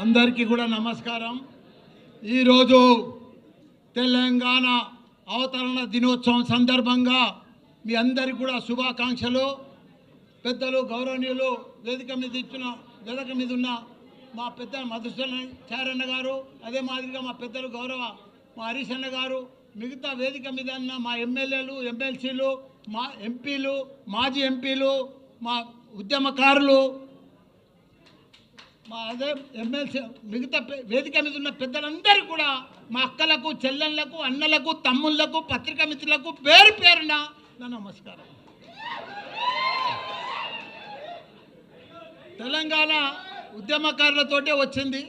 అందరికీ కూడా నమస్కారం. ఈరోజు తెలంగాణ అవతరణ దినోత్సవం సందర్భంగా మీ అందరికీ కూడా శుభాకాంక్షలు. పెద్దలు గౌరవనీయులు వేదిక మీద ఉన్న మా పెద్ద మధుసూదన్ చారన్న గారు, అదే మాదిరిగా మా పెద్దలు మా హరీష్ అన్న గారు, మిగతా వేదిక మీద ఉన్న మా ఎమ్మెల్యేలు, ఎమ్మెల్సీలు, మా ఎంపీలు, మాజీ ఎంపీలు, మా ఉద్యమకారులు, మా అదే ఎమ్మెల్సీ, మిగతా వేదిక మీద ఉన్న పెద్దలందరూ కూడా మా అక్కలకు, చెల్లెళ్లకు, అన్నలకు, తమ్ముళ్లకు, పత్రికా మిత్రులకు పేరు పేరున నా నమస్కారం. తెలంగాణ ఉద్యమకారులతోటే వచ్చింది.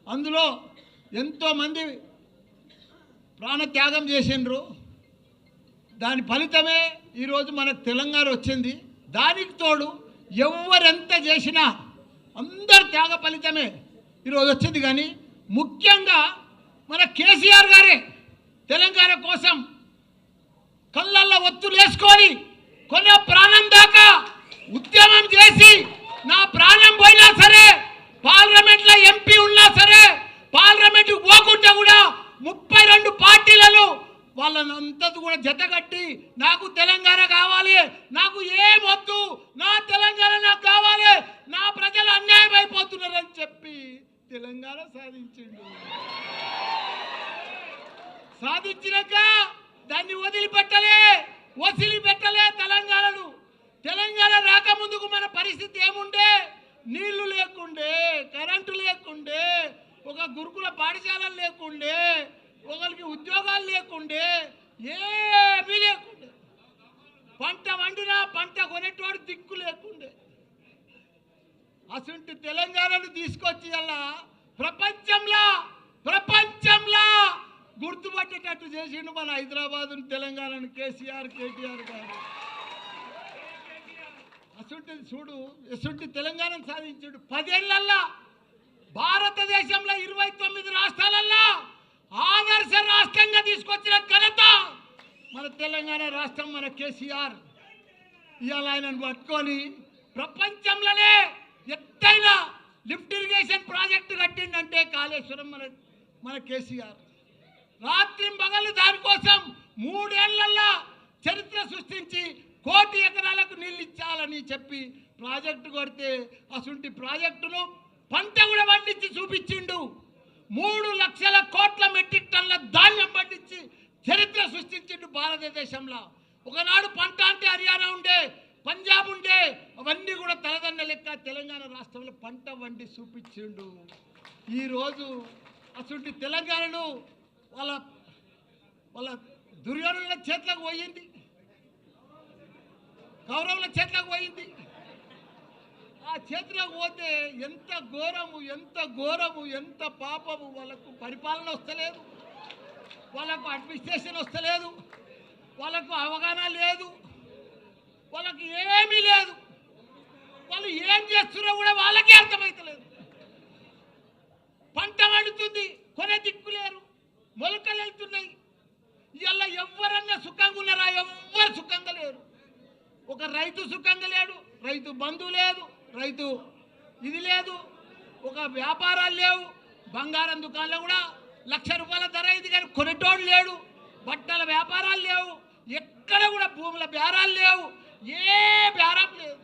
అందులో ఎంతోమంది ప్రాణత్యాగం చేసిండ్రు. దాని ఫలితమే ఈరోజు మనకు తెలంగాణ వచ్చింది. దానికి తోడు ఎవరెంత చేసినా అందరు త్యాగ ఫలితమే ఈరోజు వచ్చింది. కానీ ముఖ్యంగా మన కేసీఆర్ గారే తెలంగాణ కోసం కళ్ళల్లో ఒత్తులు వేసుకొని కొన్న ప్రాణం దాకా ఉద్యమం చేసి, నా ప్రాణం పోయినా సరే, పార్లమెంట్లో ఎంపీ ఉన్నా సరే, పార్లమెంటుకు పోకుండా కూడా 32 పార్టీలలో వాళ్ళంతా కూడా జతగట్టి నాకు తెలంగాణ కావాలి, నాకు ఏమొద్దు, నా తెలంగాణ నాకు కావాలి, నా ప్రజలు అన్యాయం అయిపోతున్నారని చెప్పి తెలంగాణ సాధించినాక దాన్ని వదిలిపెట్టలే తెలంగాణను. తెలంగాణ రాకముందుకు మన పరిస్థితి ఏముండే? నీళ్లు లేకుండే, కరెంటు లేకుండే, ఒక గురుకుల పాఠశాలలు లేకుండే, ఒకరికి ఉద్యోగాలు లేకుండే, ఏమీ లేకుండే. పంట వండినా పంట కొనేటోడు దిక్కు లేకుండే. అసలు తెలంగాణను తీసుకొచ్చి అలా ప్రపంచంలో గుర్తుపట్టేటట్టు చేసిండు మన హైదరాబాద్ తెలంగాణను కేసీఆర్, కేటీఆర్ గారు. అసలు తెలంగాణను సాధించాడు. 10 ఏళ్లల్లో భారతదేశంలో 29 రాష్ట్రాలల్లో ఆదర్శ రాష్ట్రంగా తీసుకొచ్చిన ఘనత మన తెలంగాణ రాష్ట్రం, మన కేసీఆర్. ఇవాళ ఆయనను పట్టుకొని ప్రపంచంలోనే ఎత్తైన లిఫ్ట్ ఇరిగేషన్ ప్రాజెక్టు కట్టిందంటే కాళేశ్వరం మన కేసీఆర్. రాత్రి పగలు దానికోసం 3 ఏళ్లలో చరిత్ర సృష్టించి 1 కోటి ఎకరాలకు నీళ్ళు ఇచ్చాలని చెప్పి ప్రాజెక్టు కొడితే అసలు ప్రాజెక్టును పంట కూడా పండించి చూపించిండు. 3 లక్షల కోట్ల మెట్రిక్ టన్నుల ధాన్యం పండించి చరిత్ర సృష్టించిండు భారతదేశంలో. ఒకనాడు పంట అంటే హర్యానా ఉండే, పంజాబ్ ఉండే, అవన్నీ కూడా తలదన్న లెక్క తెలంగాణ రాష్ట్రంలో పంట వండి చూపించిండు. ఈరోజు అసలు తెలంగాణను వాళ్ళ దుర్యోధనుల చేతులకు పోయింది, కౌరవుల చేతులకు పోయింది. ఆ చేతులకు పోతే ఎంత ఘోరము, ఎంత పాపము. వాళ్ళకు పరిపాలన వస్తలేదు, వాళ్ళకు అడ్మినిస్ట్రేషన్ వస్తలేదు, వాళ్ళకు అవగాహన లేదు, వాళ్ళకి ఏమీ లేదు. వాళ్ళు ఏం చేస్తున్నారో కూడా వాళ్ళకే అర్థమవుతలేదు. పంట వండుతుంది, కొనే దిక్కు లేరు, మొలకలు వెళ్తున్నాయి. ఇవాళ ఎవరన్నా సుఖంగా ఉన్నారా? ఎవ్వరు సుఖంగా లేరు. ఒక రైతు సుఖంగా లేడు, రైతు బంధువు లేదు, రైతు ఇది లేదు, ఒక వ్యాపారాలు లేవు. బంగారం దుకాణంలో కూడా 1,00,000 రూపాయల ధర అయింది కానీ కొనేటోడు లేడు. బట్టల వ్యాపారాలు లేవు, ఎక్కడ కూడా భూముల బేరాలు లేవు, ఏ బేరం లేదు.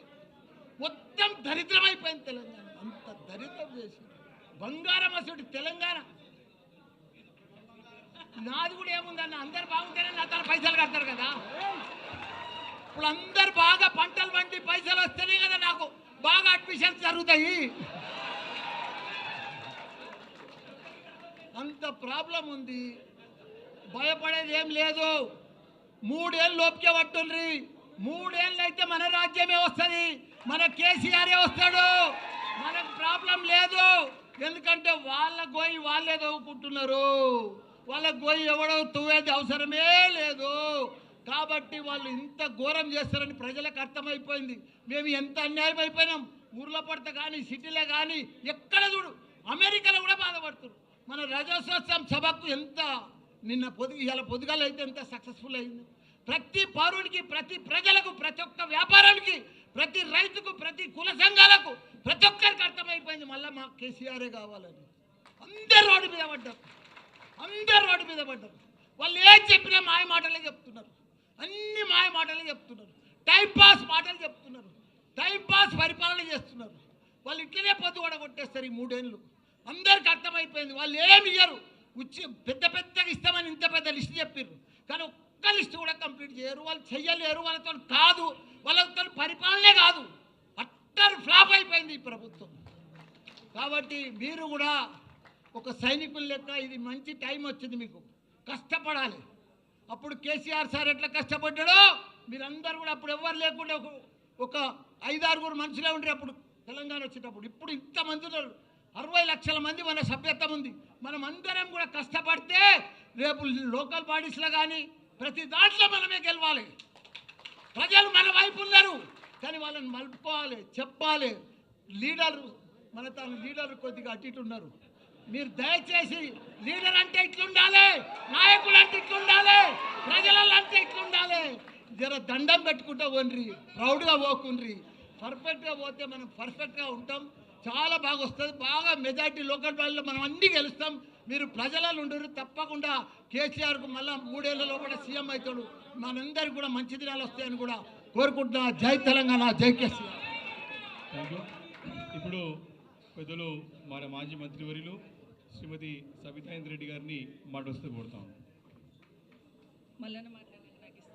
మొత్తం దరిద్రమైపోయింది తెలంగాణ. అంత దరిద్రం చేసి బంగారం అసలు తెలంగాణ. నాది కూడా ఏముందన్న, అందరు బాగుంటేనే నా తన పైసలు కడతారు కదా. ఇప్పుడు అందరు బాగా పంటలు పండి పైసలు వస్తేనే కదా నాకు బాగా అడ్మిషన్స్ జరుగుతాయి. అంత ప్రాబ్లం ఉంది. భయపడేది ఏం లేదు. 3 ఏళ్ళు లోపుకే పట్టుండ్రి. 3 ఏళ్ళు అయితే మన రాజ్యమే వస్తుంది, మన కేసీఆరే వస్తాడు. మనకు ప్రాబ్లం లేదు. ఎందుకంటే వాళ్ళ గోయి వాళ్ళే తవ్వుకుంటున్నారు. వాళ్ళ గోయి ఎవడో తవ్వేది అవసరమే లేదు. కాబట్టి వాళ్ళు ఇంత ఘోరం చేస్తారని ప్రజలకు అర్థమైపోయింది. మేము ఎంత అన్యాయం అయిపోయినాం. ఊర్లో పడితే కానీ, సిటీలో కానీ, ఎక్కడ చూడు, అమెరికాలో కూడా బాధపడుతున్నారు. మన రజోత్సవం సభకు ఎంత ఇలా పొద్దుగాలు అయితే ఎంత సక్సెస్ఫుల్ అయింది. ప్రతి పౌరుడికి, ప్రతి ప్రజలకు, ప్రతి ఒక్క వ్యాపారానికి ప్రతి రైతుకు, ప్రతి కుల సంఘాలకు, ప్రతి ఒక్కరికి అర్థమైపోయింది మళ్ళీ మాకు కేసీఆరే కావాలని. అందరు రోడ్డు మీద పడ్డారు, అందరు రోడ్డు మీద పడ్డారు. వాళ్ళు ఏం చెప్పినా మాయ మాటలే చెప్తున్నారు, అన్ని మాయ మాటలే చెప్తున్నారు, టైంపాస్ మాటలు చెప్తున్నారు, టైంపాస్ పరిపాలన చేస్తున్నారు. వాళ్ళు ఇట్లనే పొద్దు కూడా కొట్టేస్తారు ఈ 3 ఏళ్ళు. అందరికి అర్థమైపోయింది వాళ్ళు ఏమి ఇయ్యరు. పెద్ద పెద్దగా ఇస్తామని ఇంత పెద్ద లిస్ట్ చెప్పారు, కానీ ఒక్క లిస్ట్ కూడా కంప్లీట్ చేయరు. వాళ్ళు చెయ్యలేరు, వాళ్ళతో కాదు, వాళ్ళతో పరిపాలనే కాదు. అట్టర్ ఫ్లాప్ అయిపోయింది ఈ ప్రభుత్వం. కాబట్టి మీరు కూడా ఒక సైనికుల లెక్క ఇది మంచి టైం వచ్చింది, మీకు కష్టపడాలి. అప్పుడు కేసీఆర్ సార్ ఎట్లా కష్టపడ్డాడో మీరందరూ కూడా అప్పుడు ఎవ్వరు లేకుండా ఒక 5-6 మనుషులే ఉండరు అప్పుడు తెలంగాణ వచ్చేటప్పుడు. ఇప్పుడు ఇంతమంది ఉన్నారు, 60 లక్షల మంది మన సభ్యత్వం ఉంది. మనం అందరం కూడా కష్టపడితే రేపు లోకల్ బాడీస్లో కానీ ప్రతి దాంట్లో మనమే గెలవాలి. ప్రజలు మన వైపు ఉన్నారు, కానీ వాళ్ళని మలుపుకోవాలి, చెప్పాలి. లీడరు మన తన లీడరు కొద్దిగా అటు ఇటు ఉన్నారు. మీరు దయచేసి లీడర్ అంటే ఇట్లుండాలి, నాయకులు అంటే ఇట్లుండాలి, ప్రజలలో అంటే ఇట్లుండాలి. జర దండం పెట్టుకుంటూ పోండ్రి, ప్రౌడ్గా పోకుండ్రి. పర్ఫెక్ట్గా పోతే మనం పర్ఫెక్ట్గా ఉంటాం, చాలా బాగా వస్తుంది. బాగా మెజార్టీ లోకల్ బాడీలో మనం అన్నీ గెలుస్తాం. మీరు ప్రజలలో ఉండరు, తప్పకుండా కేసీఆర్కు మళ్ళీ 3 ఏళ్లలో కూడా సీఎం అవుతాడు. మనందరికి కూడా మంచి దినాలు వస్తాయని కూడా కోరుకుంటున్నా. జై తెలంగాణ, జై కేసీఆర్. ఇప్పుడు పెద్దలు మన మాజీ మంత్రివర్యులు శ్రీమతి సబితా ఇంద్రెడ్డి గారిని మాట్లాడుతూ కోరుతాం.